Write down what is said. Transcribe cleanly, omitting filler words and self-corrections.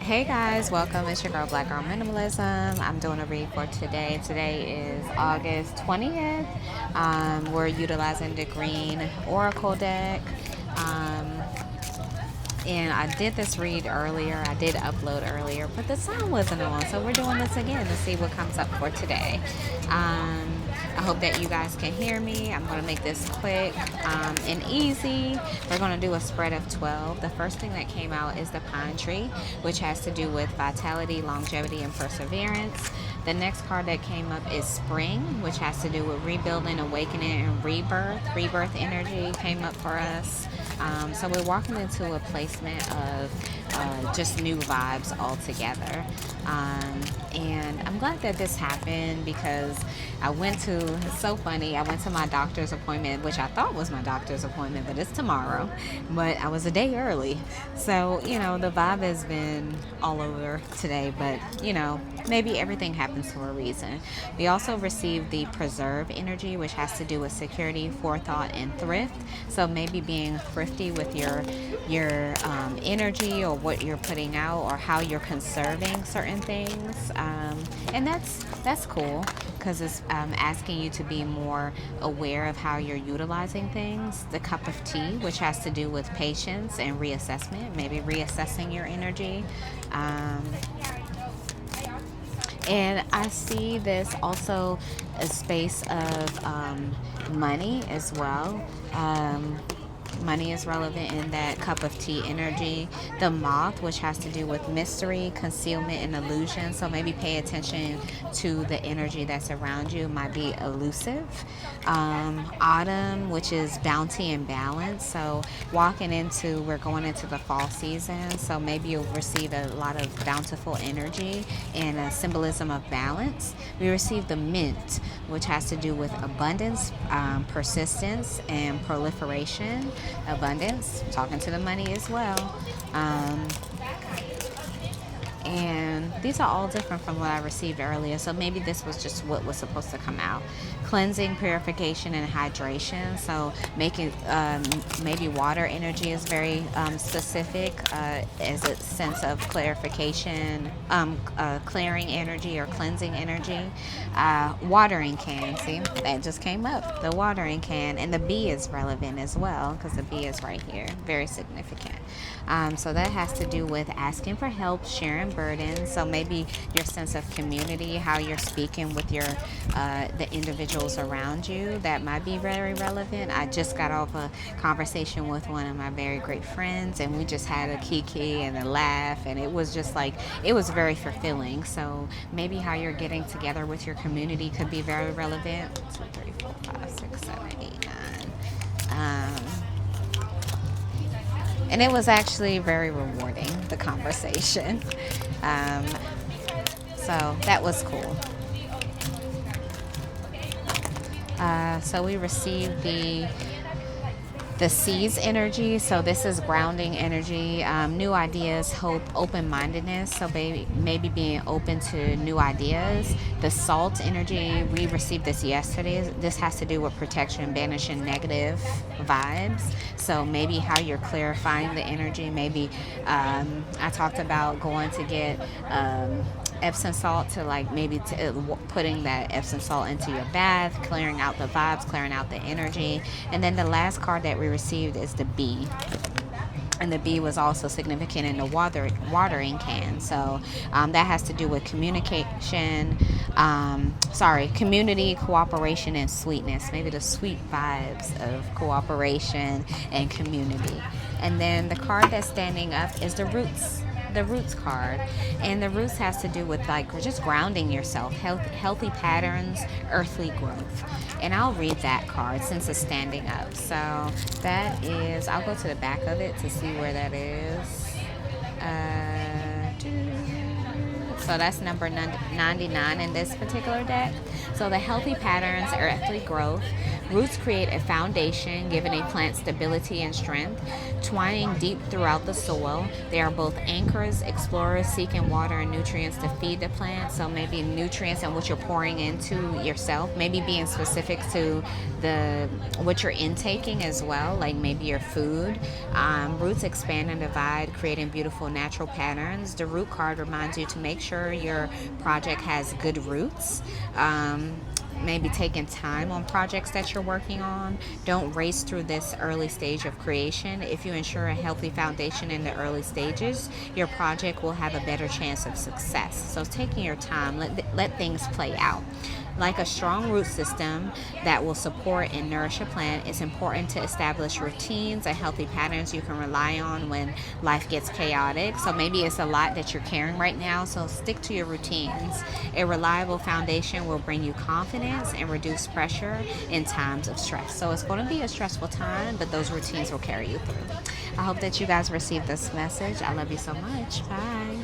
Hey guys, welcome. It's your girl Black Girl Minimalism. I'm doing a read for today. Today is August 20th. We're utilizing the green Oracle deck. Um, and I did this read earlier. I did upload earlier, but the sound wasn't on. So we're doing this again to see what comes up for today. I hope that you guys can hear me. I'm going to make this quick and easy. We're going to do a spread of 12. The first thing that came out is the pine tree, which has to do with vitality, longevity, and perseverance. The next card that came up is spring, which has to do with rebuilding, awakening, and rebirth. Rebirth energy came up for us. So we're walking into a placement of just new vibes altogether. And I'm glad that this happened because it's so funny, I went to my doctor's appointment, which I thought was my doctor's appointment, but it's tomorrow. But I was a day early. So, the vibe has been all over today, but, maybe everything happens for a reason. We also received the preserve energy, which has to do with security, forethought, and thrift. So maybe being thrifty with your energy or what you're putting out or how you're conserving certain things. And that's cool because it's asking you to be more aware of how you're utilizing things. The cup of tea, which has to do with patience and reassessment, maybe reassessing your energy. And I see this also a space of money as well. Money is relevant in that cup of tea energy. The moth, which has to do with mystery, concealment, and illusion. So maybe pay attention to the energy that's around you. It might be elusive. Autumn, which is bounty and balance. So we're going into the fall season. So maybe you'll receive a lot of bountiful energy and a symbolism of balance. We receive the mint, which has to do with abundance, persistence, and proliferation. Abundance, talking to the money as well. And these are all different from what I received earlier, so maybe this was just what was supposed to come out. Cleansing, purification, and hydration. So making maybe water energy is very specific as a sense of clarification, clearing energy or cleansing energy. Watering can, see, that just came up. The watering can, and the bee is relevant as well because the bee is right here, very significant. So that has to do with asking for help, sharing burdens. So maybe your sense of community, how you're speaking with the individuals around you, that might be very relevant. I just got off a conversation with one of my very great friends, and we just had a kiki and a laugh, and it was just like, it was very fulfilling. So maybe how you're getting together with your community could be very relevant. 2, 3, 4, 5, 6, 7, 8, 9. And it was actually very rewarding, the conversation. So that was cool. So we received the seas energy. So this is grounding energy, new ideas, hope, open-mindedness. So maybe being open to new ideas. The salt energy, we received this yesterday. This has to do with protection, banishing negative vibes. So maybe how you're clarifying the energy. Maybe I talked about going to get Epsom salt to putting that Epsom salt into your bath, clearing out the vibes, clearing out the energy. And then the last card that we received is the bee. And the bee was also significant in the watering can. So that has to do with communication, community, cooperation, and sweetness. Maybe the sweet vibes of cooperation and community. And then the card that's standing up is the roots card, and the roots has to do with just grounding yourself, healthy patterns, earthly growth. And I'll read that card since it's standing up. So that is, I'll go to the back of it to see where that is. So that's number 99 in this particular deck. So the healthy patterns, earthly growth. Roots create a foundation, giving a plant stability and strength. Twining deep throughout the soil, they are both anchors, explorers seeking water and nutrients to feed the plant. So maybe nutrients and what you're pouring into yourself, maybe being specific to the what you're intaking as well, like maybe your food. Roots expand and divide, creating beautiful natural patterns. The root card reminds you to make sure your project has good roots. Maybe taking time on projects that you're working on. Don't race through this early stage of creation. If you ensure a healthy foundation in the early stages, your project will have a better chance of success. So taking your time, let things play out. Like a strong root system that will support and nourish a plant, it's important to establish routines and healthy patterns you can rely on when life gets chaotic. So maybe it's a lot that you're carrying right now, so stick to your routines. A reliable foundation will bring you confidence and reduce pressure in times of stress. So it's going to be a stressful time, but those routines will carry you through. I hope that you guys receive this message. I love you so much. Bye.